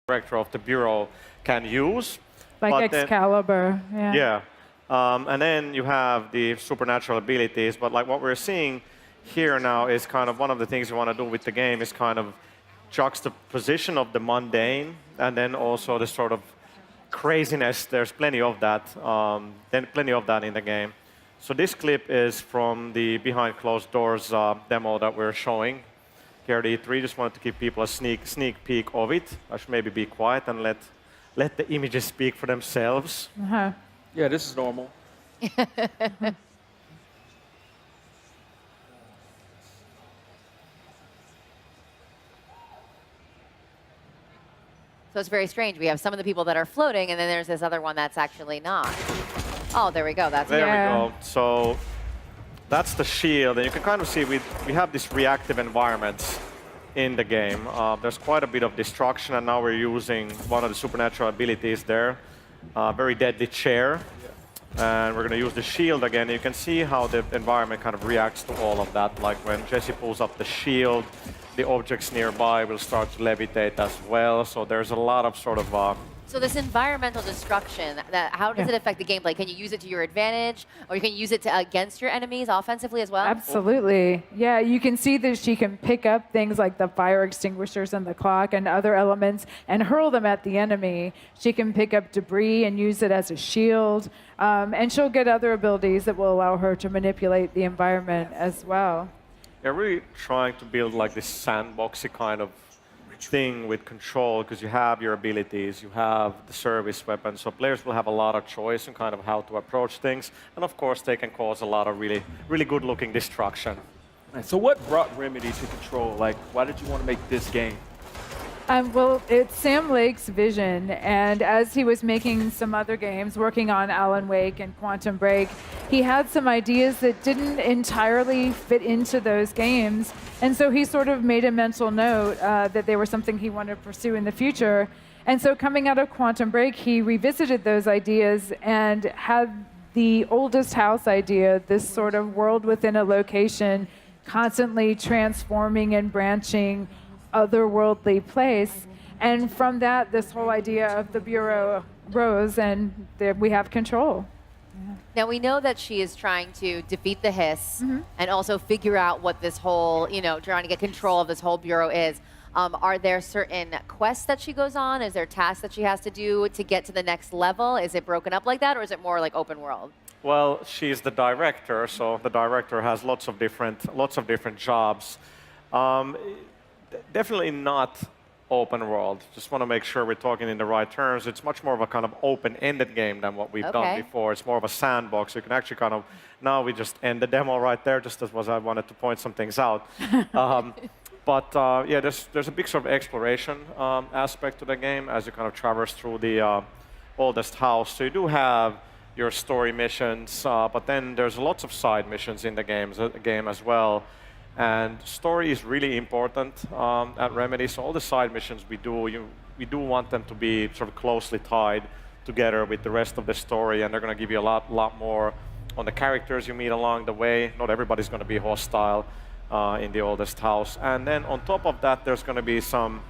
director of the Bureau can use. Like But then- Excalibur. Yeah. Yeah. And then you have the supernatural abilities, but like what we're seeing here now is kind of one of the things you want to do with the game is kind of juxtaposition of the mundane and then also the sort of craziness. There's plenty of that, plenty of that in the game. So this clip is from the behind closed doors demo that we're showing here at E3. Just wanted to give people a sneak peek of it. I should maybe be quiet and let the images speak for themselves. Uh-huh. Yeah, this is normal. So it's very strange. We have some of the people that are floating, and then there's this other one that's actually not. Oh, there we go. That's There Yeah. we go. So that's the shield, and you can kind of see we have these reactive environments in the game. There's quite a bit of destruction, and now we're using one of the supernatural abilities there, very deadly chair. And we're going to use the shield again. You can see how the environment kind of reacts to all of that. Like when Jesse pulls up the shield, the objects nearby will start to levitate as well. So there's a lot of sort of So this environmental destruction, how does it affect the gameplay? Can you use it to your advantage, or you can use it against your enemies offensively as well? Absolutely. Yeah, you can see that she can pick up things like the fire extinguishers and the clock and other elements and hurl them at the enemy. She can pick up debris and use it as a shield. And she'll get other abilities that will allow her to manipulate the environment as well. They're really trying to build like this sandboxy kind of thing with control, because you have your abilities, you have the service weapon, so players will have a lot of choice in kind of how to approach things, and of course they can cause a lot of really good looking destruction. Right, so what brought Remedy to Control? Like, why did you want to make this game? Well, it's Sam Lake's vision, and as he was making some other games, working on Alan Wake and Quantum Break, he had some ideas that didn't entirely fit into those games, and so he sort of made a mental note that they were something he wanted to pursue in the future. And so coming out of Quantum Break, he revisited those ideas and had the oldest house idea, this sort of world within a location, constantly transforming and branching, otherworldly place. And from that, this whole idea of the Bureau rose, and there we have control. Now we know that she is trying to defeat the Hiss and also figure out what this whole, trying to get control of this whole Bureau is. Are there certain quests that she goes on? Is there tasks that she has to do to get to the next level? Is it broken up like that, or is it more like open world? Well, she's the director, so the director has lots of different jobs. Definitely not open world. Just want to make sure we're talking in the right terms. It's much more of a kind of open-ended game than what we've done before. It's more of a sandbox. You can actually kind of, now we just end the demo right there, just as was I wanted to point some things out. Yeah, there's a big sort of exploration aspect to the game as you kind of traverse through the oldest house. So you do have your story missions, but then there's lots of side missions in the game as well. And story is really important at Remedy. So all the side missions we do want them to be sort of closely tied together with the rest of the story, and they're going to give you a lot more on the characters you meet along the way. Not everybody's going to be hostile in the oldest house. And then on top of that, there's going to be some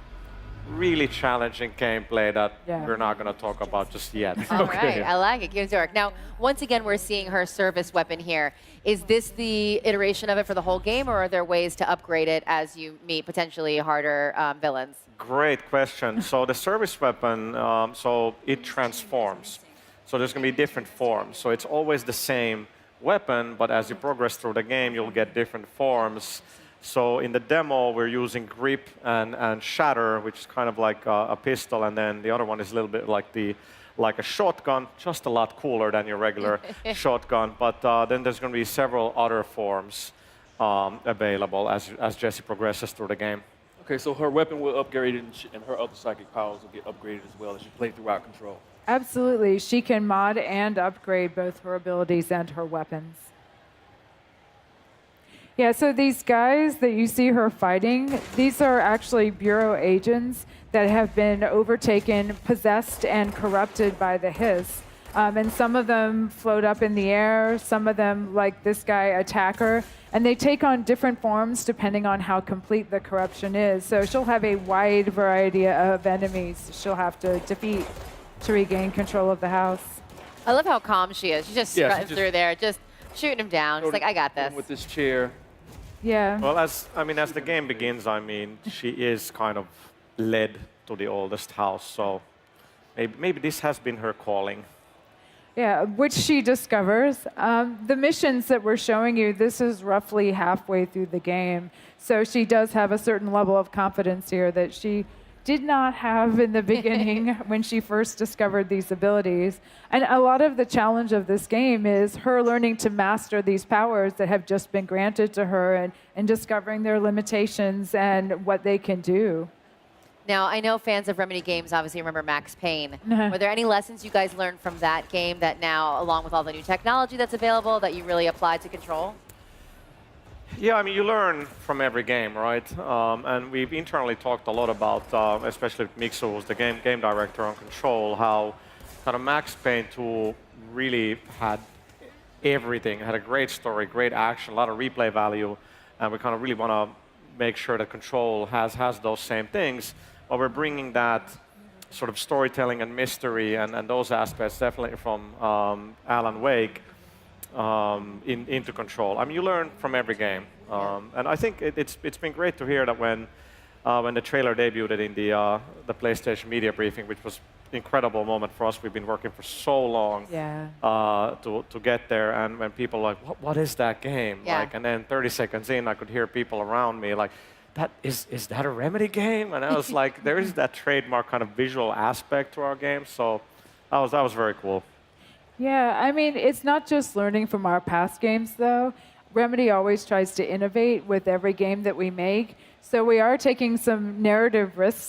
really challenging gameplay that we're not going to talk about just yet. All right, I like it. Gives York. Now, once again, we're seeing her service weapon here. Is this the iteration of it for the whole game, or are there ways to upgrade it as you meet potentially harder villains? Great question. So the service weapon, so it transforms. So there's going to be different forms. So it's always the same weapon, but as you progress through the game, you'll get different forms. So in the demo, we're using Grip and Shatter, which is kind of like a pistol, and then the other one is a little bit like a shotgun, just a lot cooler than your regular shotgun. But then there's going to be several other forms available as Jesse progresses through the game. Okay, so her weapon will upgrade, and her other psychic powers will get upgraded as well as you play throughout Control. Absolutely. She can mod and upgrade both her abilities and her weapons. Yeah, so these guys that you see her fighting, these are actually Bureau agents that have been overtaken, possessed, and corrupted by the Hiss. And some of them float up in the air, some of them, like this guy, attacker, and they take on different forms depending on how complete the corruption is. So she'll have a wide variety of enemies she'll have to defeat to regain control of the house. I love how calm she is. She's just Yeah, she strutting just- through there, just shooting him down. She's like, I got this. With this chair. Yeah. Well, as the game begins, she is kind of led to the oldest house, so maybe this has been her calling. Yeah, which she discovers. The missions that we're showing you, this is roughly halfway through the game. So she does have a certain level of confidence here that she did not have in the beginning when she first discovered these abilities. And a lot of the challenge of this game is her learning to master these powers that have just been granted to her and discovering their limitations and what they can do. Now, I know fans of Remedy games obviously remember Max Payne. Were there any lessons you guys learned from that game that now, along with all the new technology that's available, that you really applied to Control? Yeah, you learn from every game, right? And we've internally talked a lot about, especially with Mixu, who's the game director on Control, how kind of Max Payne 2 really had everything. It had a great story, great action, a lot of replay value, and we kind of really want to make sure that Control has those same things, but we're bringing that sort of storytelling and mystery and those aspects definitely from Alan Wake into Control. You learn from every game, and I think it's been great to hear that when the trailer debuted in the PlayStation media briefing, which was an incredible moment for us. We've been working for so long to get there, and when people are like, what is that game? Yeah. And then 30 seconds in, I could hear people around me like, is that a Remedy game? And I was like, there is that trademark kind of visual aspect to our game, so that was very cool. Yeah, it's not just learning from our past games, though. Remedy always tries to innovate with every game that we make. So we are taking some narrative risks